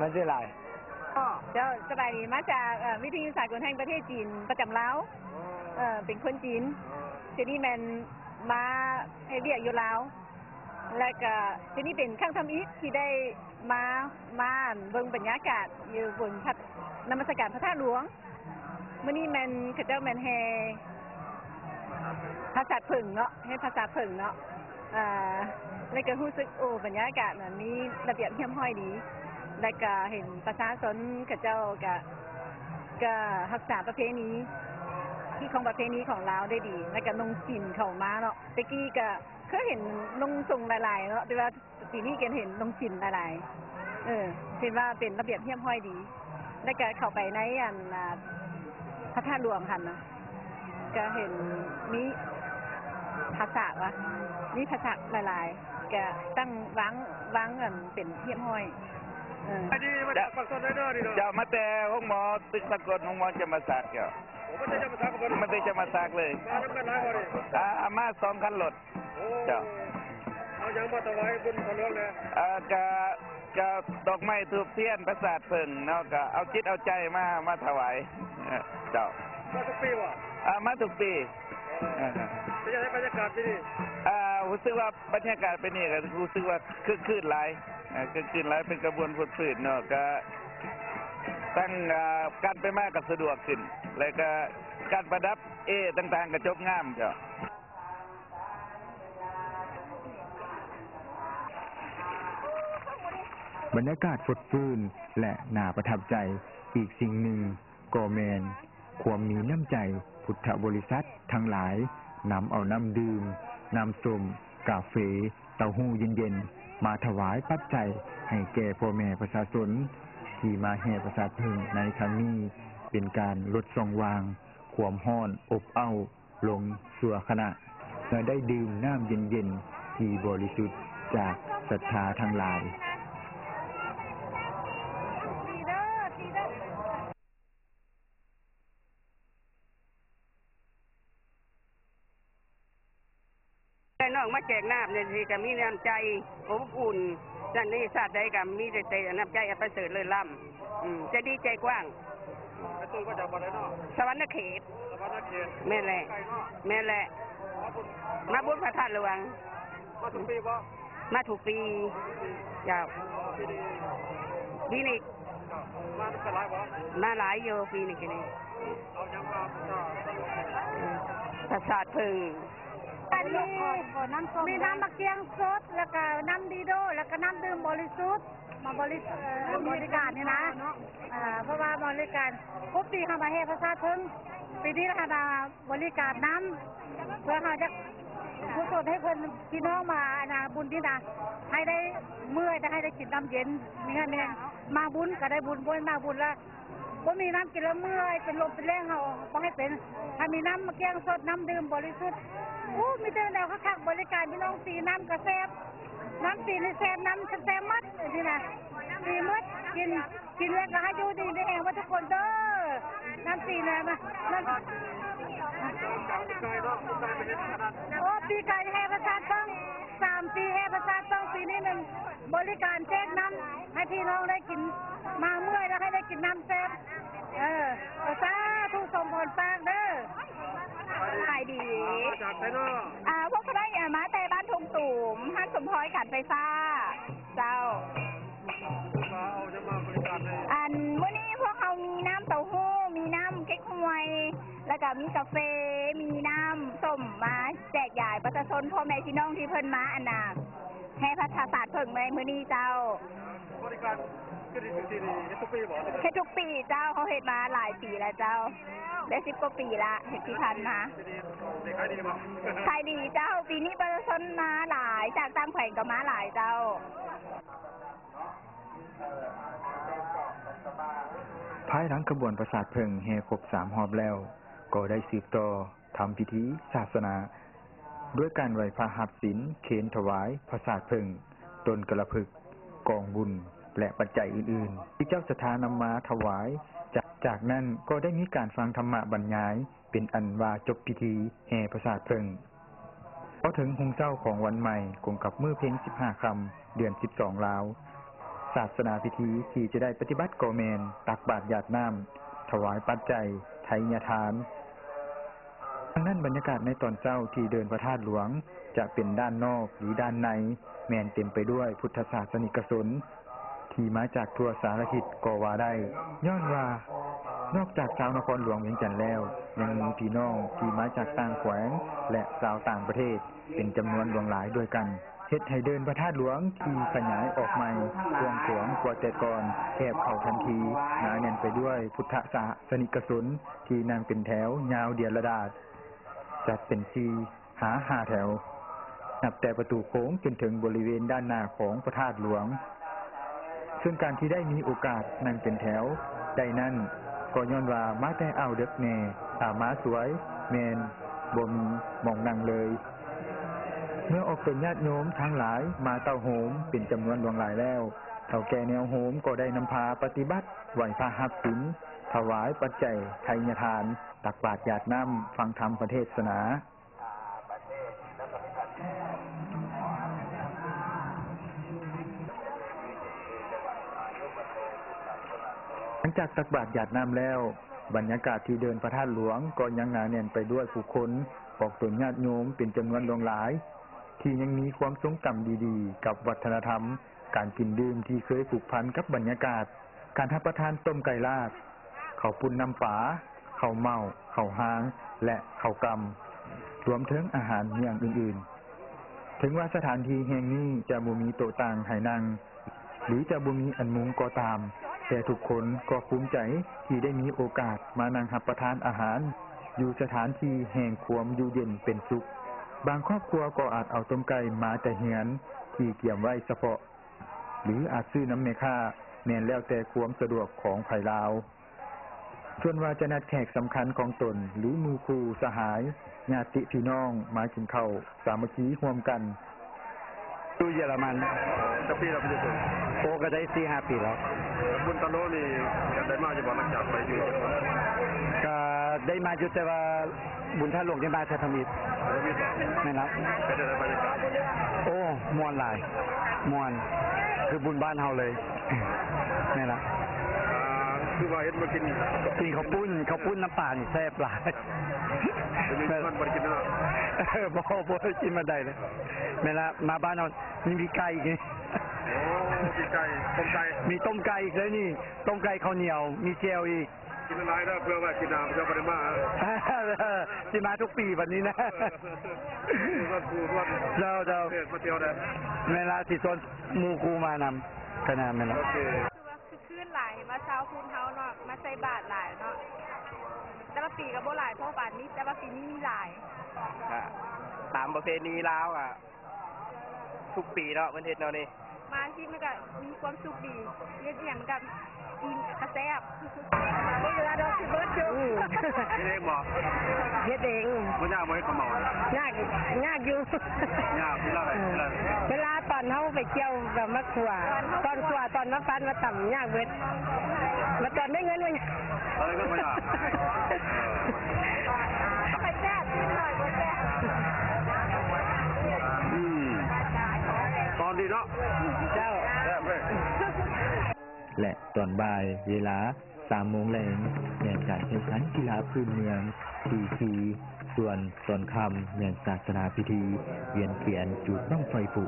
มันชื่ออะไรเจ้าสบายดีมาจากวิทยุสากลแห่งประเทศจีนประจำลาวเป็นคนจีนทีนี้มันมาให้เรียกอยู่ลาวแล้วก็ทีนี้เป็นข้างทำอีกที่ได้มาเบิ่งบรรยากาศอยู่บนนมัสการพระธาตุหลวงมื้อนี้มันเขาเจ้ามันแห่ภาษาผึ่งเนาะให้ภาษาผึ่งเนาะแล้วก็รู้สึกโอ้บรรยากาศน่ะมีระเบียบเรียบร้อยดีแล้วก็เห็นประชาชนเขาเจ้าก็รักษาประเพณีที่ของประเพณีของลาวได้ดีแล้วก็นุ่งสินเข้ามาเนาะตะกี้ก็เคยเห็นนุ่งทรงหลายๆเนาะแต่ว่าปีนี้ก็เห็นนุ่งสินหลายๆเห็นว่าเป็นระเบียบเรียบร้อยดีแล้วก็เข้าไปในพระธาตุหลวงหั่นนะก็เห็นมีภาษาวะมีภาษาหลายๆก็ตั้งวางกันเป็นเรียบร้อยเจ้ามาแต่ห้องหมอตึกสกลห้องหมอจะมาสักเจ้ามันได้จะมาสักเลยมา2 คันรถเจ้าเอาอย่างมาถวายบุญพระหลวงเลยก็ดอกไม้ทูบเทียนประสาทเพิ่งเนาะก็เอาจิตเอาใจมาถวายเจ้ามาทุกปีวะมาทุกปีเป็นยังไงบรรยากาศที่นี่รู้สึกว่าบรรยากาศเป็นนี่ก็รู้สึกว่าคืนหลายคืนหลายเป็นกระบวนการฝืนเนาะก็ตั้งการไปมากกับสะดวกขึ้นแล้วก็การประดับต่างๆกระจบงามเจ้าบรรยากาศสดชื่นและน่าประทับใจอีกสิ่งหนึ่งก็แม่นความมีน้ำใจพุทธบริษัททั้งหลายนำเอาน้ำดื่มน้ำส้มกาแฟเต้าหู้เย็นๆมาถวายปัจจัยให้แก่พ่อแม่ประชาชนที่มาแห่ประสาทผึ่งในครั้งนี้เป็นการลดช่องว่างความร้อนอบอ้าวลงชั่วขณะเมื่อได้ดื่มน้ำเย็นๆที่บริสุทธิ์จากศรัทธาทั้งหลายน้องมาแจกน้ำเนี่ยสิก็มีน้ำใจอบอุ่นนั่นนี่ศาสตร์ใดก็มีแต่น้ำใจอันประเสริฐเลยล่ำจะดีใจกว้างไอ้ตู้ก็จะบ่ได้เนาะสวรรค์เขตแม่แหละมาบุญพระธาตุหลวงมาทุกปีบ่มาถูกปียาวปีนี้มาเป็นหลายบ่มาหลายอยู่ปีนี้กันนี่เอาอย่างมาประสาทพึ่งมีน้ำมะเกียงสดแล้วก็น้ำดีโดแล้วก็น้ำดื่มบริสุทธิ์มาบริการนี่นะเพราะว่าบริการทุกปีเขามาให้ประชาชนปีนี้เราบริการน้ำเพื่อเขาจะกุศลให้เพื่อนพี่น้องมาบุญที่นะให้ได้เมื่อจะให้ได้กินน้ำเย็นนี่ค่ะเนี่ยมาบุญก็ได้บุญบุญมาบุญแล้วก็มีน้ำกินแล้วเมื่อยเป็นลมเป็นแรงเขาต้องให้เป็นถ้ามีน้ำมะเกียงสดน้ำดื่มบริสุทธิ์มีแต่แนวเขาขักบริการพี่น้องสีน้ำกระแซบน้ำสีในแซมน้ำแซมมัดนี่นะสีมัดกินแล้วก็ให้อยู่ดีในแห่งว่าทุกคนเด้อน้ำสีนะมาปีไก่แห่ประชาชน3 ปีแห่ประชาชนปีนี้มันบริการแจกน้ำให้พี่น้องได้กินมาเมื่อยแล้วให้ได้กินน้ำแซ่บสาธุสมผลปากเด้อขายดีพวกเขาได้มาแต่บ้านทงตูมห้างสมพรการไฟฟ้าเจ้ามื้อนี้พวกเขามีน้ำเต้าหู้มีน้ำเก๊กฮวยแล้วก็มีกาแฟมีน้ำส้มมาแจกจ่ายประชาชนพ่อแม่พี่น้องที่เพิ่นมาให้พระศาสตร์เพิ่งในมื้อนี้เจ้าบริการทุกปีบ่แค่ทุกปีเจ้าเขาเฮ็ดมาหลายปีแล้วเจ้าได้10 กว่าปีละเฮ็ดที่ผ่านมาขายดีเจ้าปีนี้ประชาชนมาหลายจากต่างแขวงก็มาหลายเจ้าภายหลังกระบวนประสาทเพิ่งแห่ครบ3 รอบแล้วก็ได้สืบต่อทำพิธีศาสนาด้วยการไหว้พระหัตถ์ศีลเขนถวายประสาทเพิ่งต้นกระพึกกองบุญและปัจจัยอื่นๆที่เจ้าสถานำมาถวายจากนั้นก็ได้มีการฟังธรรมะบรรยายเป็นอันว่าจบพิธีแห่ประสาทเพิ่งพอถึงหุงเจ้าของวันใหม่กงกับมื้อเพ็ญ15 ค่ำเดือน12 ลาว ศาสนาพิธีที่จะได้ปฏิบัติก็แม่นตักบาตรหยาดน้ำถวายปัจจัยไทยทานดังนั้นบรรยากาศในตอนเช้าที่เดินพระธาตุหลวงจะเป็นด้านนอกหรือด้านในแม่นเต็มไปด้วยพุทธศาสนิกชนที่มาจากทั่วสารทิศก็ว่าได้ย้อนว่านอกจากชาวนครหลวงเวียงจันทน์แล้วยังมีพี่น้องที่มาจากต่างแขวงและชาวต่างประเทศเป็นจำนวนหลวงหลายด้วยกันเฮ็ดให้เดินพระธาตุหลวงที่ขยายออกใหม่กว้างขวางกว่าแต่ก่อนแคบเข้าทันทีหนาแน่นไปด้วยพุทธศาสนิกชนที่นั่งเป็นแถวยาวเดียดระดาษจัดเป็น4 5 แถวนับแต่ประตูโค้งจนถึงบริเวณด้านหน้าของพระธาตุหลวงซึ่งการที่ได้มีโอกาสนั่งเป็นแถวได้นั้นก็ย้อนว่ามาแต่เอาเด็กแน่มาสวยแมนบ่มีหม่องนั่งเลยเมื่อออกเป็นญาติโยมทั้งหลายมาเต้าโหมเป็นจำนวนหลวงหลายแล้วเฒ่าแก่แนวโหมก็ได้นำพาปฏิบัติไหว้พระหัตถ์ศีลถวายปัจจัยไทยทานตักบาตรหยาดน้ำฟังธรรมเทศนาหลังจากตักบาตรหยาดน้ำแล้วบรรยากาศที่เดินพระธาตุหลวงก็ยังหนาแน่นไปด้วยผู้คนออกตนญาติโยมเป็นจำนวนหลวงหลายที่ยังมีความทรงจำดีๆกับวัฒนธรรมการกินดื่มที่เคยผูกพันกับบรรยากาศการรับประทานต้มไก่ลาดข้าวปุ้นน้ำฝาข้าวเม่าข้าวหางและข้าวกำรวมถึงอาหารอย่างอื่นๆถึงว่าสถานที่แห่งนี้จะบ่มีโต๊ะต่างให้นั่งหรือจะบ่มีอันมุงก็ตามแต่ทุกคนก็ภูมิใจที่ได้มีโอกาสมานั่งรับประทานอาหารอยู่สถานที่แห่งความอยู่เย็นเป็นสุขบางครอบครัวก็อาจเอาต้มไก่มาแต่เฮือนที่เตรียมไว้เฉพาะหรืออาจซื้อน้ำแม่ค่าแม่นแล้วแต่ความสะดวกของไผลาวส่วนว่าจะนัดแขกสำคัญของตนหรือหมู่คู่สหายญาติพี่น้องมากินข้าวสามัคคีร่วมกันดูเยอรมันจะปีเราไปดูโอ้ก็ได้4-5 ปีแล้วบุญตะโลนี่ได้มาอยู่บ่หลังจากไปอยู่ก็ได้มาอยู่แต่ว่าบุญท่าหลวงได้มาจะทำอีกไม่รับก็ได้บรรยากาศโอ้มวนหลายมวนคือบุญบ้านเฮาเลยนี่ล่ะคือว่าเฮ็ดมากินข้าวปุ้นน้ำปลานี่แซ่บหลายมันบ่กินเนาะบ่กินมาได้เลยแม่ละมาบ้านเรามีไก่อีกนี่โอ้มีไก่ต้มไก่มีต้มไก่อีกแล้วนี่ต้มไก่ข้าวเหนียวมีเจลอีกกินอะไรนะเพื่อว่ากินน้ำจะบ่ได้มาสิมาทุกปีแบบนี้นะเจ้ามาเที่ยวได้เวลาสิชวนหมู่ครูมานำขนาดนั้นนะคือคืนหลายมาเช้าคูณเฮาเนาะมาใส่บาตรหลายเนาะแต่ว่าปีก็บ่หลายเท่าบาทนี้แต่ว่าปีนี้มีหลายตามประเพณีลาวอ่ะทุกปีเนาะเพิ่นเฮ็ดเนาะนี่มาที่มันก็มีความสุขดีเฮ็ดอย่างมันก็กินกระแซ่บบ่เหลือดอกสิเบิดอยู่เฮ็ดเองบ่เฮ็ดเองบ่ยากบ่เฮ็ดกับหมอยากอยู่ยากเวลาตอนเฮาไปเกี่ยวกับมะขั่วตอนขั่วตอนมะฟันมาต่ำยากเบิดมาตอนได้เงินเลยอะไรก็บ่ยากไปแซ่บนิดหน่อยบ่แซ่บตอนดีเนาะเจ้าและตอนบ่ายเวลา 3 โมงแลงแม่นการแข่งขันกีฬาพื้นเมืองทีส่วนตอนค่ำแม่นศาสนาพิธีเวียนเทียนจุดบั้งไฟผุ